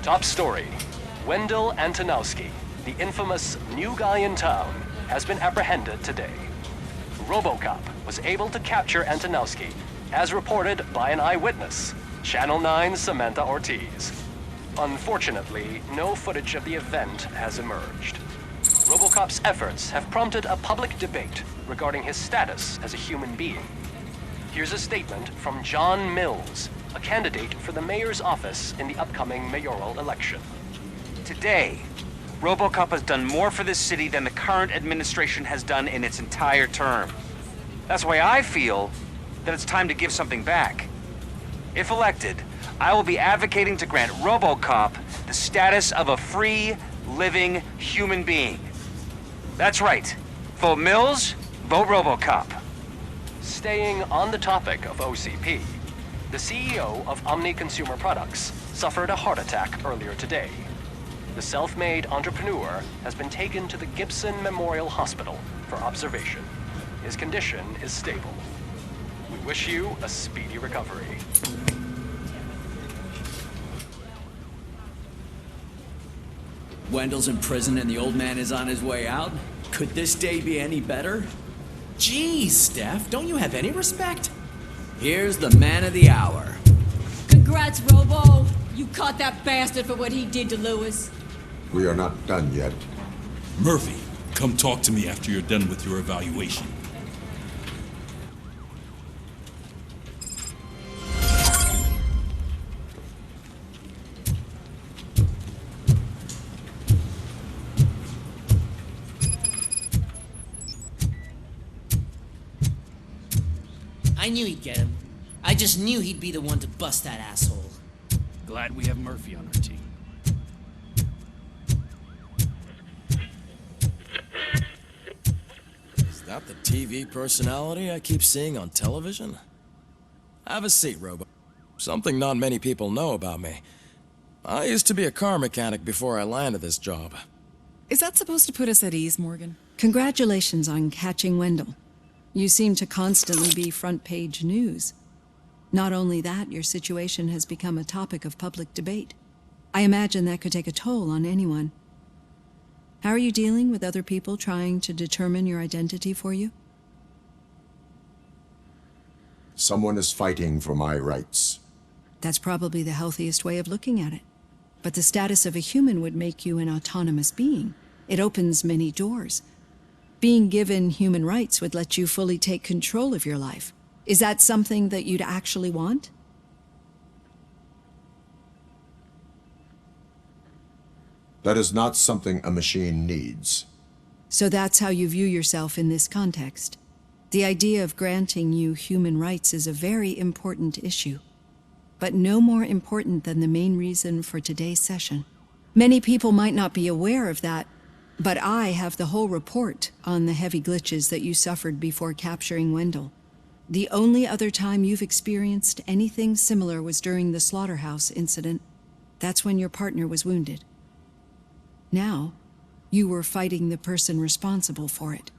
Top story. Wendell Antonowski, the infamous new guy in town, has been apprehended today. RoboCop was able to capture Antonowski, as reported by an eyewitness, Channel 9's Samantha Ortiz. Unfortunately, no footage of the event has emerged. RoboCop's efforts have prompted a public debate regarding his status as a human being. Here's a statement from John Mills, a candidate for the mayor's office in the upcoming mayoral election. Today, RoboCop has done more for this city than the current administration has done in its entire term. That's why I feel that it's time to give something back. If elected, I will be advocating to grant RoboCop the status of a free, living human being. That's right. Vote Mills, vote RoboCop. Staying on the topic of OCP, the CEO of Omni Consumer Products suffered a heart attack earlier today. The self-made entrepreneur has been taken to the Gibson Memorial Hospital for observation. His condition is stable. We wish you a speedy recovery. Wendell's in prison and the old man is on his way out? Could this day be any better? Geez, Steph, don't you have any respect? Here's the man of the hour. Congrats, Robo! You caught that bastard for what he did to Lewis. We are not done yet. Murphy, come talk to me after you're done with your evaluation. I knew he'd get him. I just knew he'd be the one to bust that asshole. Glad we have Murphy on our team. Is that the TV personality I keep seeing on television? Have a seat, Robo. Something not many people know about me. I used to be a car mechanic before I landed this job. Is that supposed to put us at ease, Morgan? Congratulations on catching Wendell. You seem to constantly be front-page news. Not only that, your situation has become a topic of public debate. I imagine that could take a toll on anyone. How are you dealing with other people trying to determine your identity for you? Someone is fighting for my rights. That's probably the healthiest way of looking at it. But the status of a human would make you an autonomous being. It opens many doors. Being given human rights would let you fully take control of your life. Is that something that you'd actually want? That is not something a machine needs. So that's how you view yourself in this context. The idea of granting you human rights is a very important issue, but no more important than the main reason for today's session. Many people might not be aware of that, but I have the whole report on the heavy glitches that you suffered before capturing Wendell. The only other time you've experienced anything similar was during the slaughterhouse incident. That's when your partner was wounded. Now, you were fighting the person responsible for it.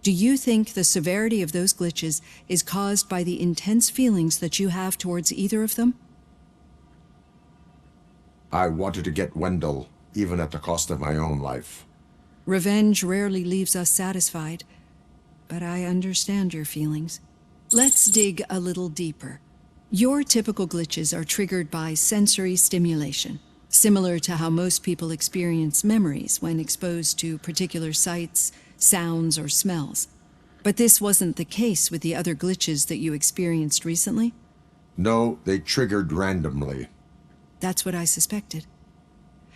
Do you think the severity of those glitches is caused by the intense feelings that you have towards either of them? I wanted to get Wendell, even at the cost of my own life. Revenge rarely leaves us satisfied, but I understand your feelings. Let's dig a little deeper. Your typical glitches are triggered by sensory stimulation, similar to how most people experience memories when exposed to particular sights, sounds, or smells. But this wasn't the case with the other glitches that you experienced recently? No, they triggered randomly. That's what I suspected.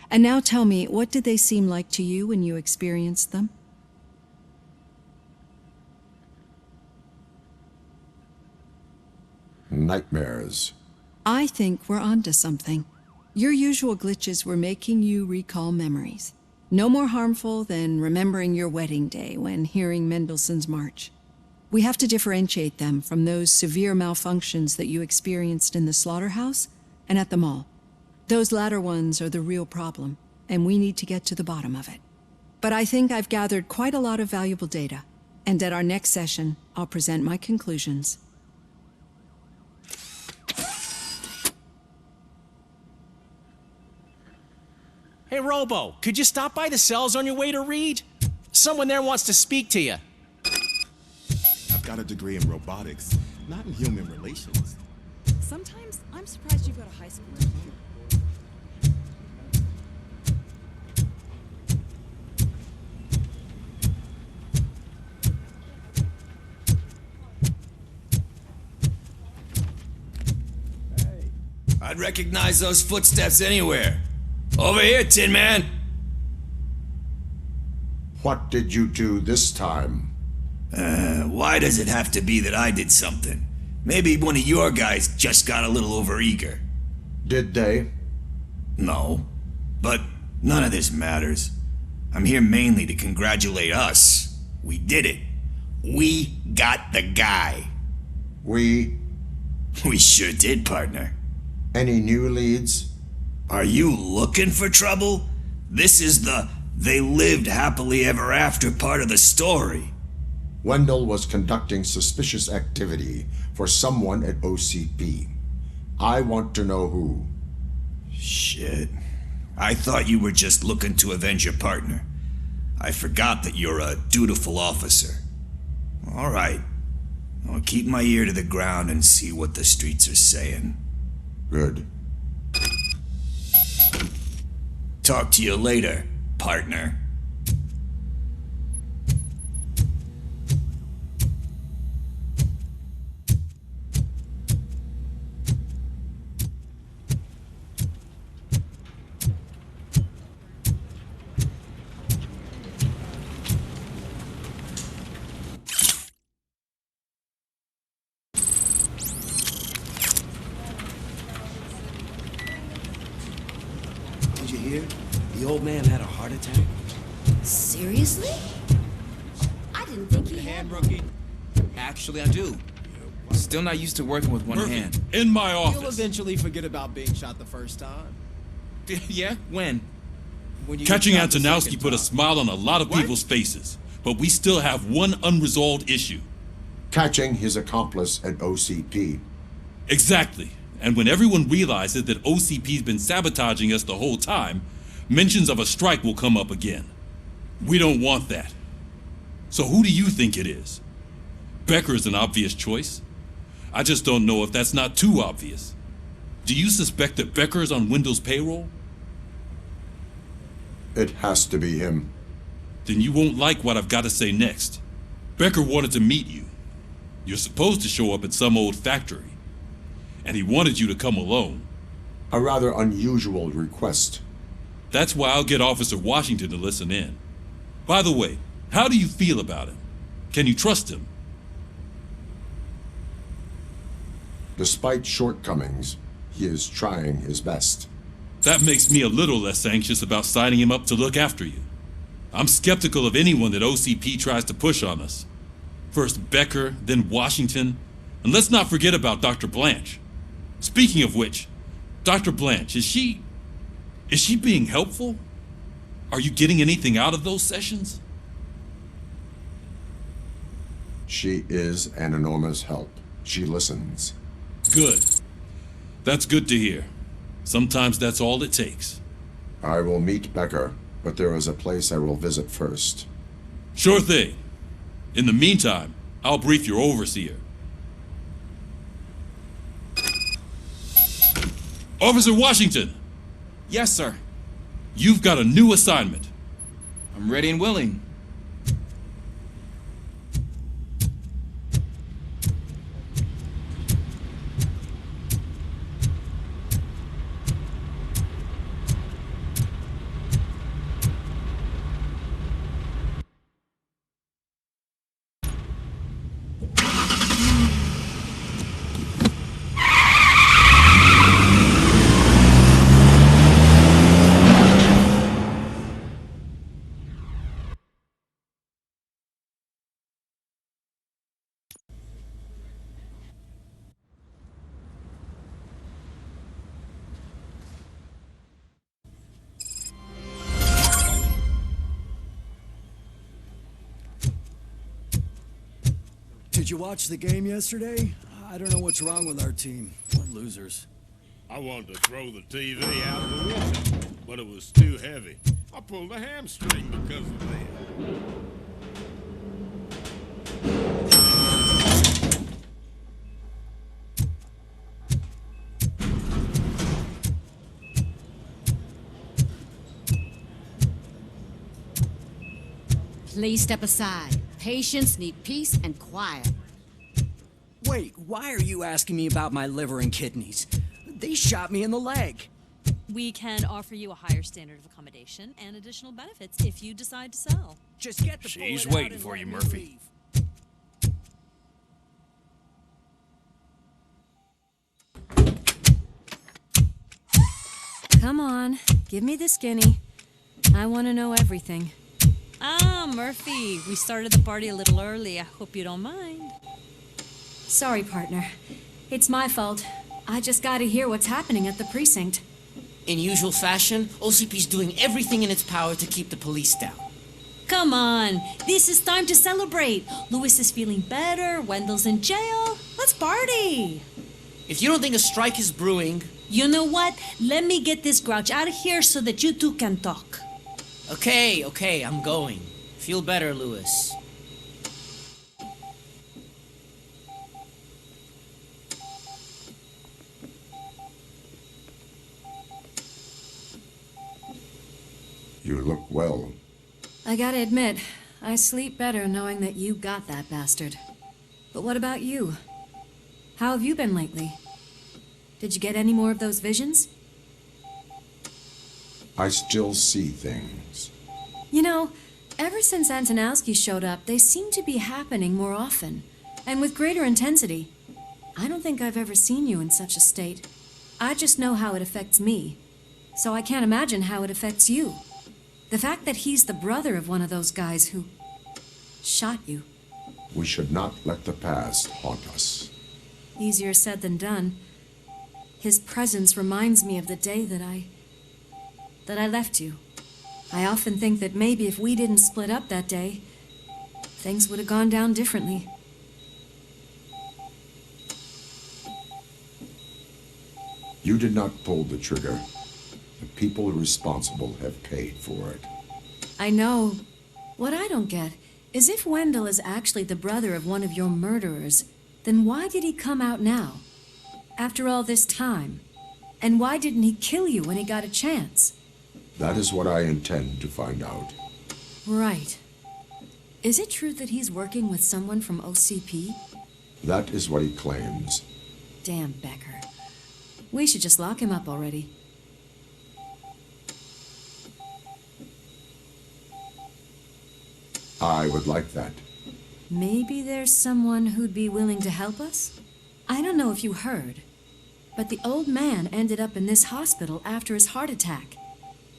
And now tell me, what did they seem like to you when you experienced them? Nightmares. I think we're onto something. Your usual glitches were making you recall memories. No more harmful than remembering your wedding day when hearing Mendelssohn's March. We have to differentiate them from those severe malfunctions that you experienced in the slaughterhouse and at the mall. Those latter ones are the real problem, and we need to get to the bottom of it. But I think I've gathered quite a lot of valuable data, and at our next session, I'll present my conclusions. Hey, Robo, could you stop by the cells on your way to Reed? Someone there wants to speak to you. I've got a degree in robotics, not in human relations. Sometimes I'm surprised you go to high school. I'd recognize those footsteps anywhere. Over here, Tin Man. What did you do this time? Why does it have to be that I did something? Maybe one of your guys just got a little overeager. Did they? No. But none of this matters. I'm here mainly to congratulate us. We did it. We got the guy. We sure did, partner. Any new leads? Are you looking for trouble? This is the they lived happily ever after part of the story. Wendell was conducting suspicious activity for someone at OCP. I want to know who. Shit. I thought you were just looking to avenge your partner. I forgot that you're a dutiful officer. All right. I'll keep my ear to the ground and see what the streets are saying. Good. Talk to you later, partner. Did you hear? The old man had a heart attack. Seriously? I didn't think he had one. Rookie? Actually, I do. Still not used to working with one Murphy, hand. in my You'll office. eventually forget about being shot the first time. Yeah? When? When you Catching get shot the Antonowski second put a time. smile on a lot of What? people's faces, but we still have one unresolved issue. Catching his accomplice at OCP. Exactly. And when everyone realizes that OCP's been sabotaging us the whole time, mentions of a strike will come up again. We don't want that. So who do you think it is? Becker is an obvious choice. I just don't know if that's not too obvious. Do you suspect that Becker is on Wendell's payroll? It has to be him. Then you won't like what I've got to say next. Becker wanted to meet you. You're supposed to show up at some old factory. And he wanted you to come alone. A rather unusual request. That's why I'll get Officer Washington to listen in. By the way, how do you feel about him? Can you trust him? Despite shortcomings, he is trying his best. That makes me a little less anxious about signing him up to look after you. I'm skeptical of anyone that OCP tries to push on us. First Becker, then Washington, and let's not forget about Dr. Blanche. Speaking of which, Dr. Blanche, is she being helpful? Are you getting anything out of those sessions? She is an enormous help. She listens. Good. That's good to hear. Sometimes that's all it takes. I will meet Becker, but there is a place I will visit first. Sure thing. In the meantime, I'll brief your overseer. Officer Washington! Yes, sir. You've got a new assignment. I'm ready and willing. Did you watch the game yesterday? I don't know what's wrong with our team. We're losers. I wanted to throw the TV out the window, but but it was too heavy. I pulled a hamstring because of that. Please step aside. Patients need peace and quiet. Wait, why are you asking me about my liver and kidneys? They shot me in the leg. We can offer you a higher standard of accommodation and additional benefits if you decide to sell. Just get the She's bullet out waiting and for let you, me Murphy. leave. Come on, give me the skinny. I want to know everything. Ah, Murphy, we started the party a little early. I hope you don't mind. Sorry, partner. It's my fault. I just gotta hear what's happening at the precinct. In usual fashion, OCP's doing everything in its power to keep the police down. Come on, this is time to celebrate. Louis is feeling better, Wendell's in jail. Let's party. If you don't think a strike is brewing... You know what? Let me get this grouch out of here so that you two can talk. Okay, I'm going. Feel better, Louis. You look well. I gotta admit, I sleep better knowing that you got that bastard. But what about you? How have you been lately? Did you get any more of those visions? I still see things. You know, ever since Antonowski showed up, they seem to be happening more often, and with greater intensity. I don't think I've ever seen you in such a state. I just know how it affects me, so I can't imagine how it affects you. The fact that he's the brother of one of those guys who shot you. We should not let the past haunt us. Easier said than done. His presence reminds me of the day that I left you. I often think that maybe if we didn't split up that day, things would have gone down differently. You did not pull the trigger. The people responsible have paid for it. I know. What I don't get is if Wendell is actually the brother of one of your murderers, then why did he come out now? After all this time? And why didn't he kill you when he got a chance? That is what I intend to find out. Right. Is it true that he's working with someone from OCP? That is what he claims. Damn Becker. We should just lock him up already. I would like that. Maybe there's someone who'd be willing to help us? I don't know if you heard, but the old man ended up in this hospital after his heart attack.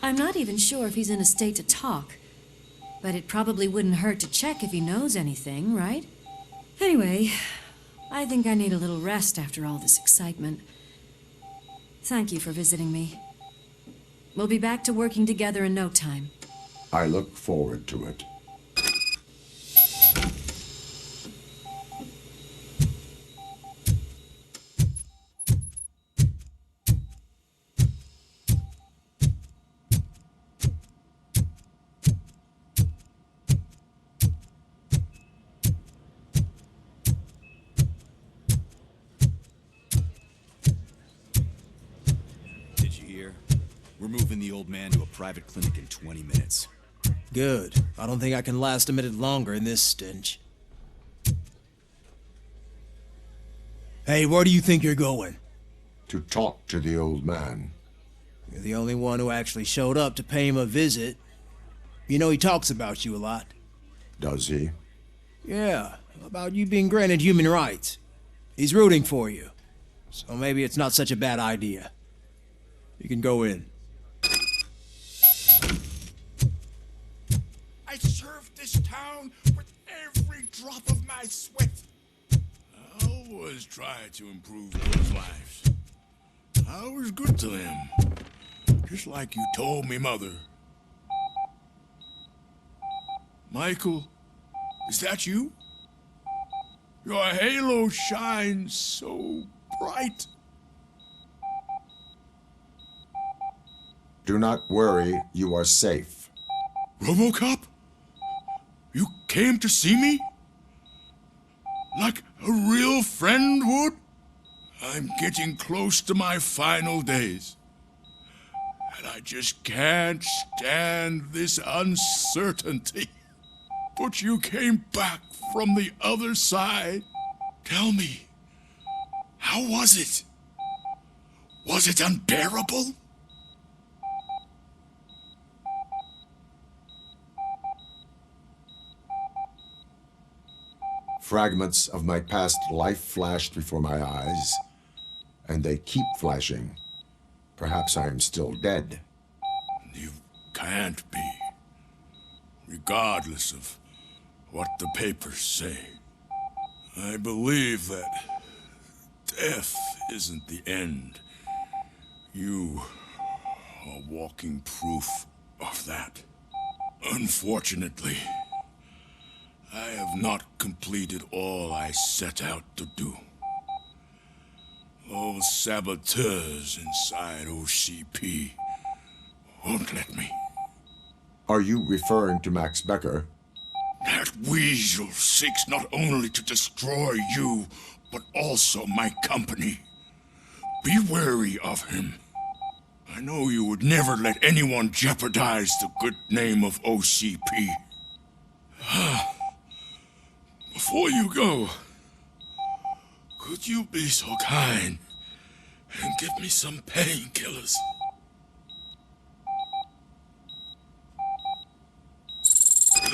I'm not even sure if he's in a state to talk, but it probably wouldn't hurt to check if he knows anything, right? Anyway, I think I need a little rest after all this excitement. Thank you for visiting me. We'll be back to working together in no time. I look forward to it. We're moving the old man to a private clinic in 20 minutes. Good. I don't think I can last a minute longer in this stench. Hey, where do you think you're going? To talk to the old man. You're the only one who actually showed up to pay him a visit. You know he talks about you a lot. Does he? Yeah, about you being granted human rights. He's rooting for you. So maybe it's not such a bad idea. You can go in. I served this town with every drop of my sweat. I always tried to improve people's lives. I was good to them, just like you told me, Mother. Michael, is that you? Your halo shines so bright. Do not worry, you are safe. RoboCop? You came to see me? Like a real friend would? I'm getting close to my final days. And I just can't stand this uncertainty. But you came back from the other side. Tell me, how was it? Was it unbearable? Fragments of my past life flashed before my eyes, and they keep flashing. Perhaps I am still dead. You can't be, regardless of what the papers say. I believe that death isn't the end. You are walking proof of that. Unfortunately, I have not completed all I set out to do. Those saboteurs inside OCP won't let me. Are you referring to Max Becker? That weasel seeks not only to destroy you, but also my company. Be wary of him. I know you would never let anyone jeopardize the good name of OCP. Before you go, could you be so kind and give me some painkillers?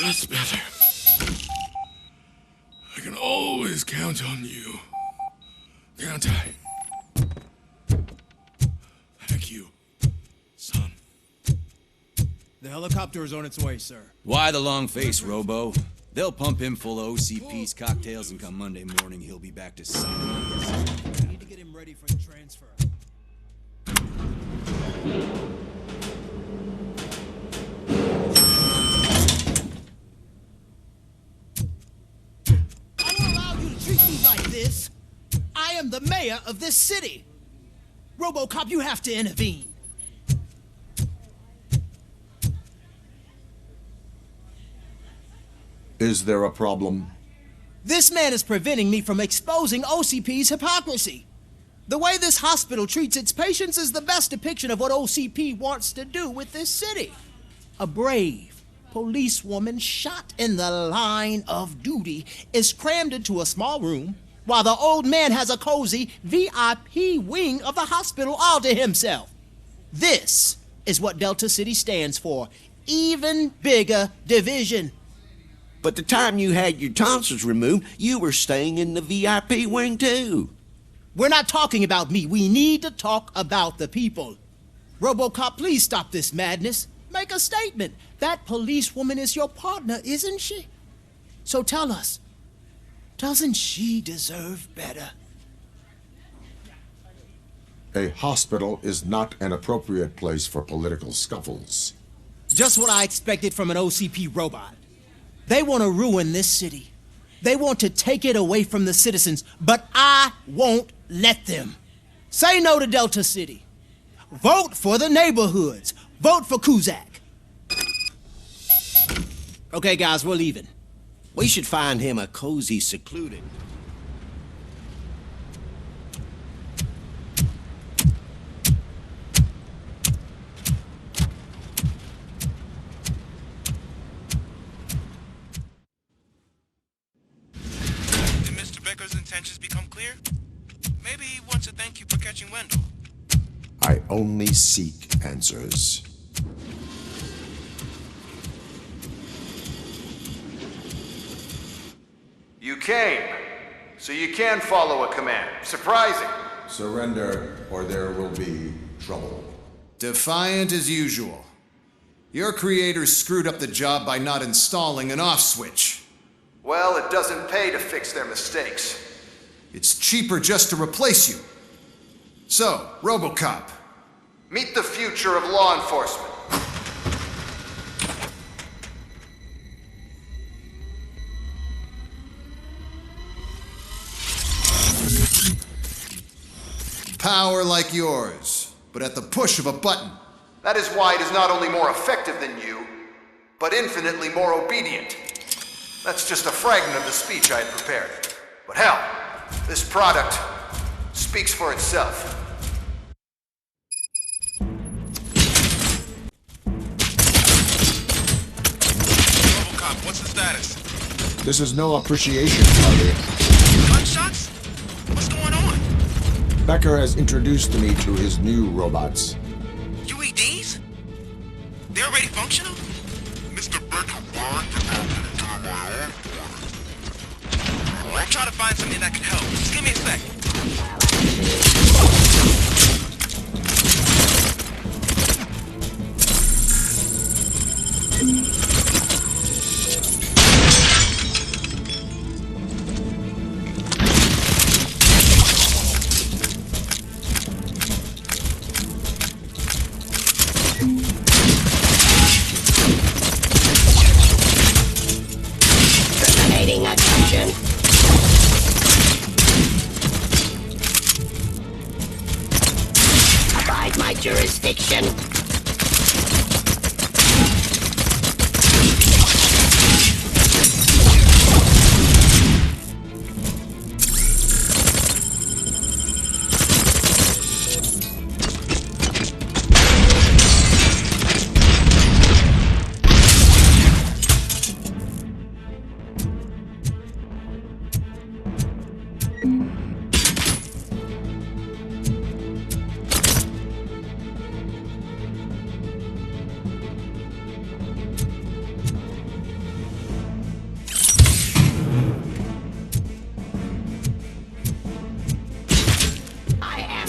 That's better. I can always count on you, can't I? Thank you, son. The helicopter is on its way, sir. Why the long face, Robo? They'll pump him full of OCP's cocktails, and come Monday morning, he'll be back to signing. We need to get him ready for the transfer. I don't allow you to treat me like this. I am the mayor of this city. RoboCop, you have to intervene. Is there a problem? This man is preventing me from exposing OCP's hypocrisy. The way this hospital treats its patients is the best depiction of what OCP wants to do with this city. A brave policewoman shot in the line of duty is crammed into a small room while the old man has a cozy VIP wing of the hospital all to himself. This is what Delta City stands for. Even bigger division. But the time you had your tonsils removed, you were staying in the VIP wing too. We're not talking about me. We need to talk about the people. RoboCop, please stop this madness. Make a statement. That policewoman is your partner, isn't she? So tell us, doesn't she deserve better? A hospital is not an appropriate place for political scuffles. Just what I expected from an OCP robot. They want to ruin this city. They want to take it away from the citizens, but I won't let them. Say no to Delta City. Vote for the neighborhoods. Vote for Kuzak. Okay, guys, we're leaving. We should find him a cozy, secluded... Becker's intentions become clear? Maybe he wants to thank you for catching Wendell. I only seek answers. You came, so you can follow a command. Surprising. Surrender, or there will be trouble. Defiant as usual. Your creators screwed up the job by not installing an off switch. Well, it doesn't pay to fix their mistakes. It's cheaper just to replace you. So, RoboCop. Meet the future of law enforcement. Power like yours, but at the push of a button. That is why it is not only more effective than you, but infinitely more obedient. That's just a fragment of the speech I had prepared. But hell, this product speaks for itself. RoboCop, what's the status? This is no appreciation party. Gunshots? What's going on? Becker has introduced me to his new robots. UEDs? They're already functional? Mr. Becker, I'll try to find something that can help. Just give me a sec. Terminating attention. Abide my jurisdiction.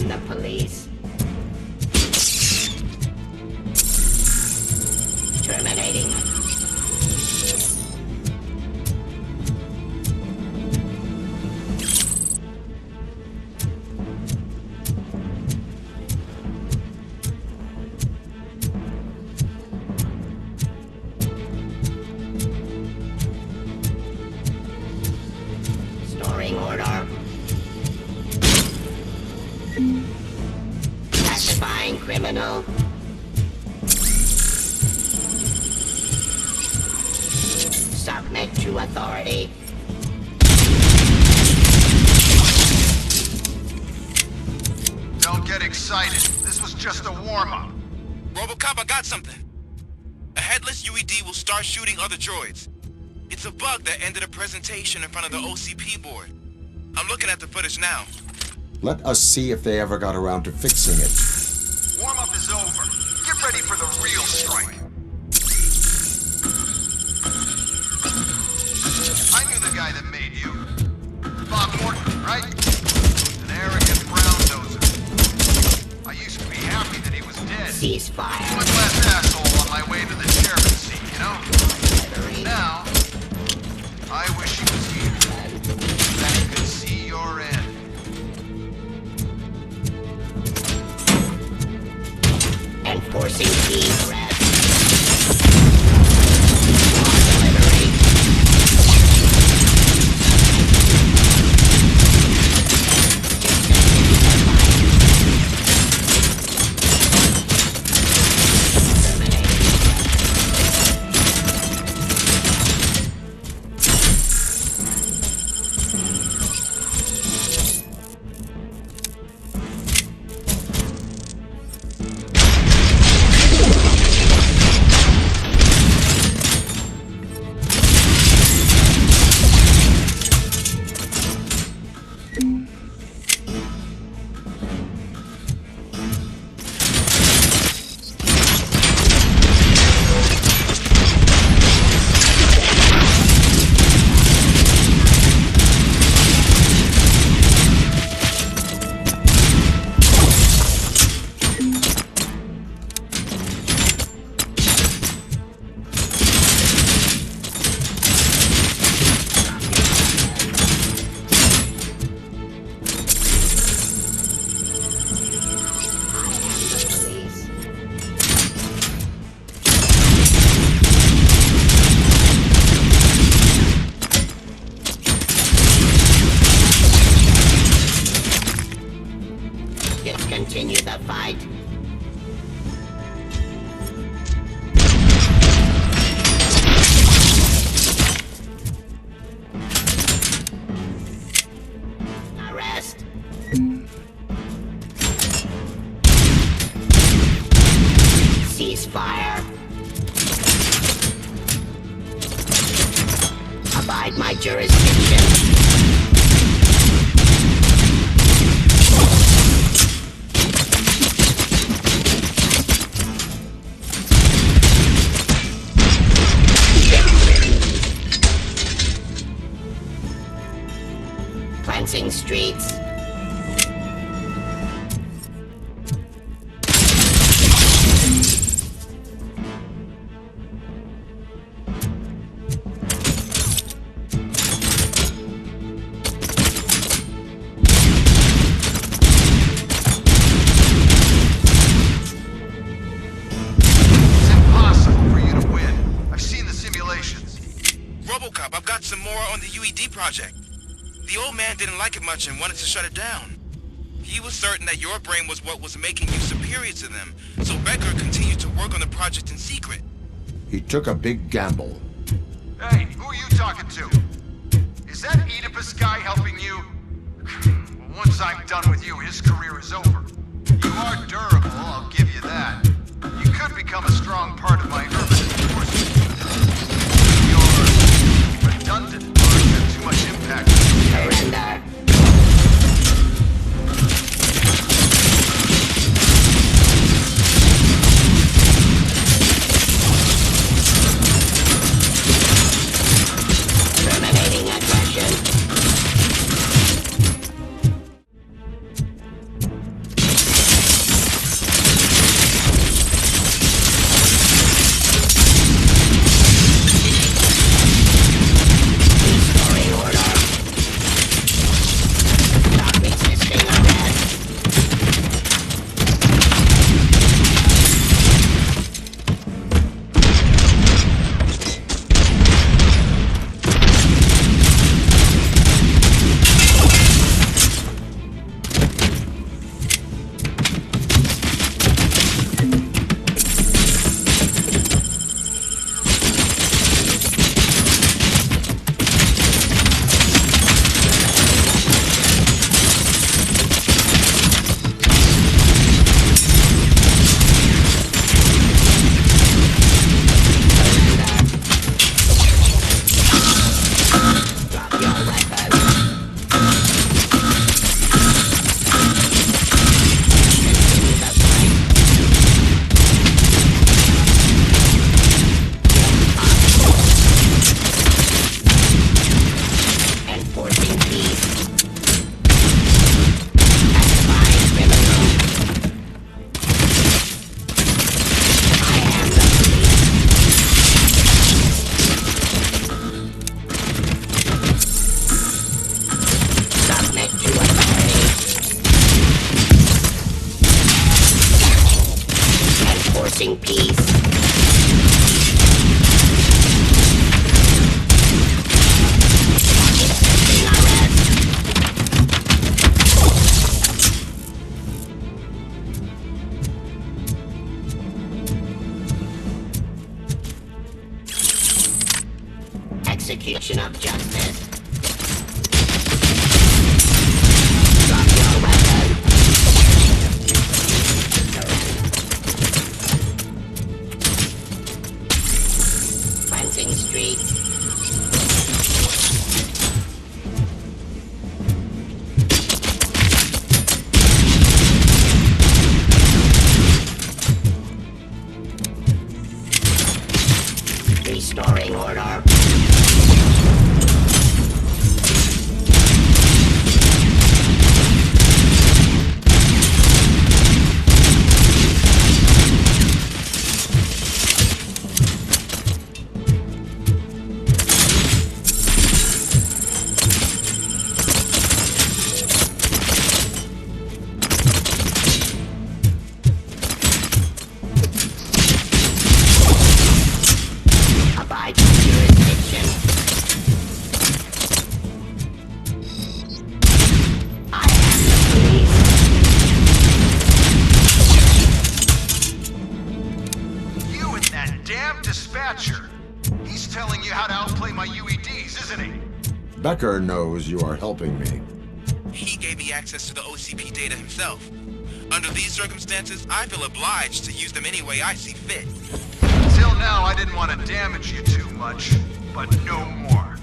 The police. Terminating. Storing order. Classifying criminal. Submit to authority. Don't get excited. This was just a warm-up. RoboCop, I got something. A headless UED will start shooting other droids. It's a bug that ended a presentation in front of the OCP board. I'm looking at the footage now. Let us see if they ever got around to fixing it. Warm-up is over. Get ready for the real strike. I knew the guy that made you. Bob Morton, right? An arrogant brown-noser. I used to be happy that he was dead. Ceasefire. One less asshole on my way to the chairman's seat, you know? Now, I wish he was here. Then he could see your end. Enforcing key arrest. Continue the fight. Cease fire. Abide my jurisdiction. Cleansing streets. RoboCop, I've got some more on the UED project. The old man didn't like it much and wanted to shut it down. He was certain that your brain was what was making you superior to them, so Becker continued to work on the project in secret. He took a big gamble. Hey, who are you talking to? Is that Oedipus guy helping you? Well, once I'm done with you, his career is over. You are durable, I'll give you that. You could become a strong part of my urban enforcement. Your redundant parts have too much impact. Surrender. Terminating aggression. Execution of justice. Drop your weapon. Cleansing streets. Restoring order. Abide by jurisdiction. I am the police. You and that damn dispatcher. He's telling you how to outplay my UEDs, isn't he? Becker knows you are helping me. He gave me access to the OCP data himself. Under these circumstances, I feel obliged to use them any way I see fit. Till now, I didn't want to damage you too much, but no more.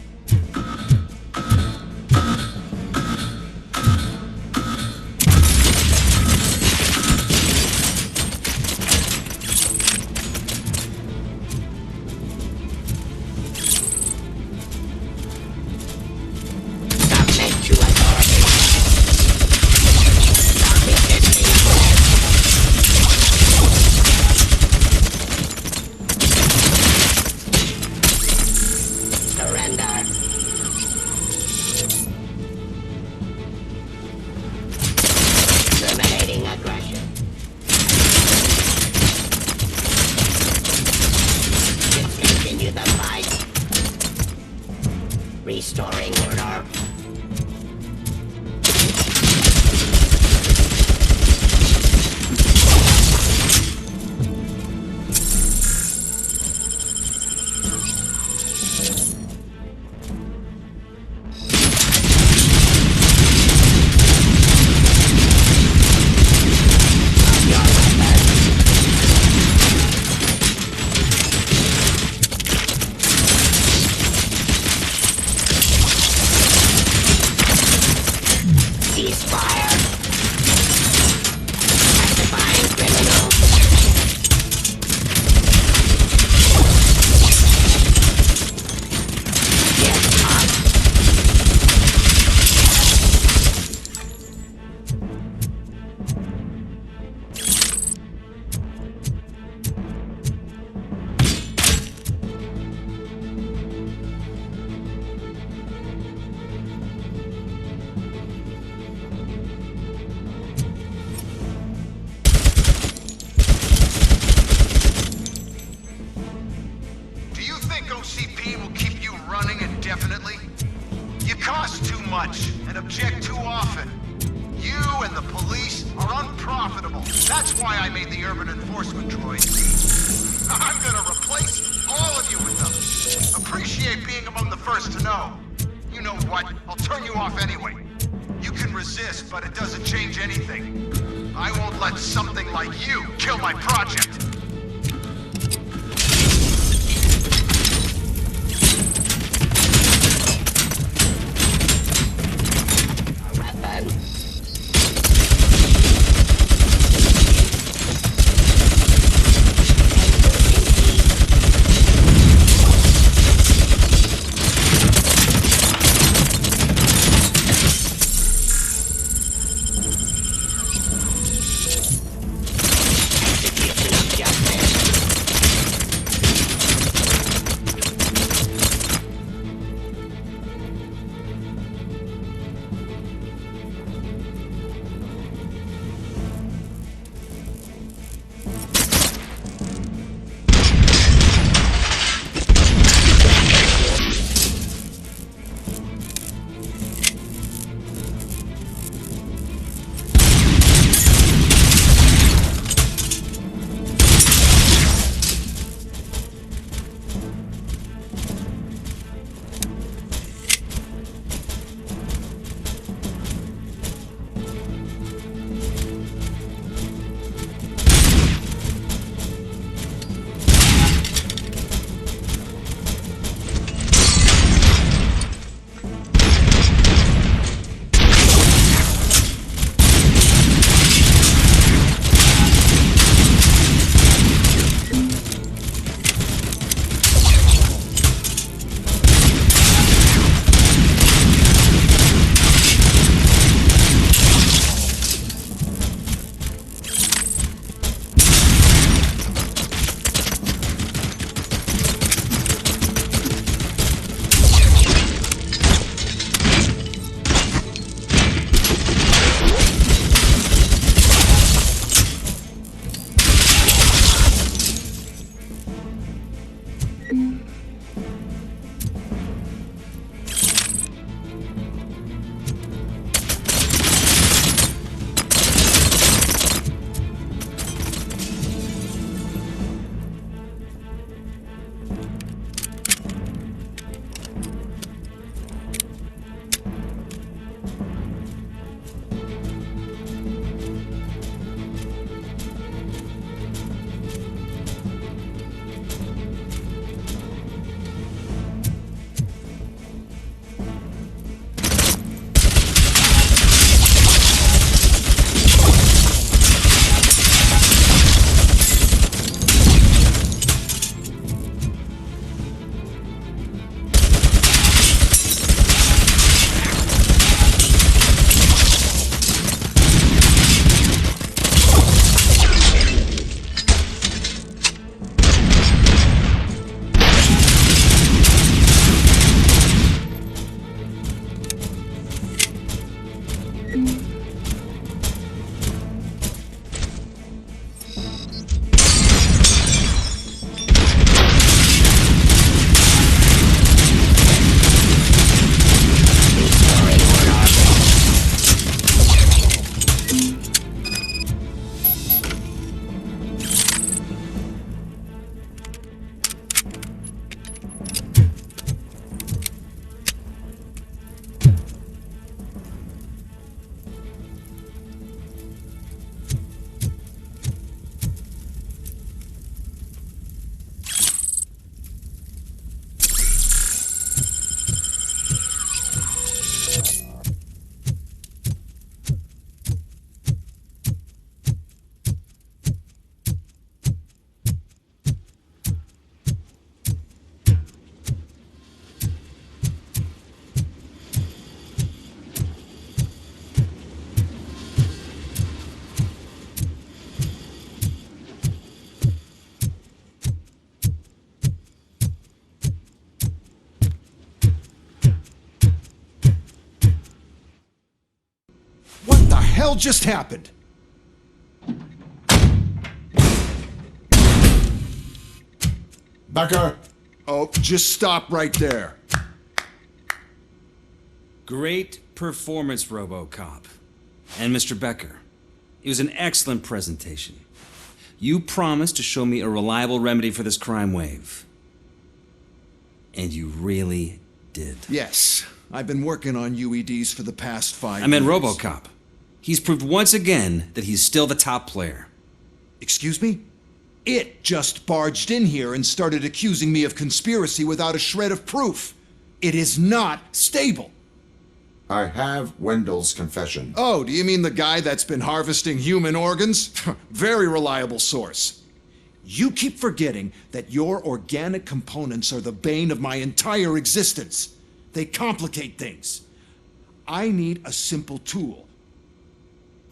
Restoring order. OCP will keep you running indefinitely? You cost too much and object too often. You and the police are unprofitable. That's why I made the urban enforcement droid. I'm gonna replace all of you with them. Appreciate being among the first to know. You know what? I'll turn you off anyway. You can resist, but it doesn't change anything. I won't let something like you kill my project. Justice. hell just happened? Becker! Oh, just stop right there. Great performance, RoboCop. And Mr. Becker, it was an excellent presentation. You promised to show me a reliable remedy for this crime wave. And you really did. Yes, I've been working on UEDs for the past 5 years. I meant RoboCop. He's proved once again that he's still the top player. Excuse me? It just barged in here and started accusing me of conspiracy without a shred of proof. It is not stable. I have Wendell's confession. Oh, do you mean the guy that's been harvesting human organs? Very reliable source. You keep forgetting that your organic components are the bane of my entire existence. They complicate things. I need a simple tool.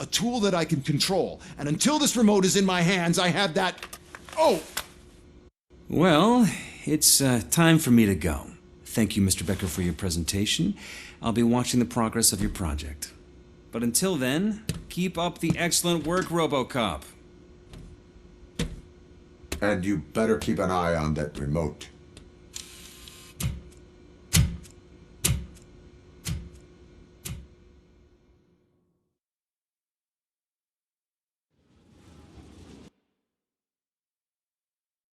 A tool that I can control. And until this remote is in my hands, I have that... Oh! Well, it's time for me to go. Thank you, Mr. Becker, for your presentation. I'll be watching the progress of your project. But until then, keep up the excellent work, RoboCop. And you better keep an eye on that remote.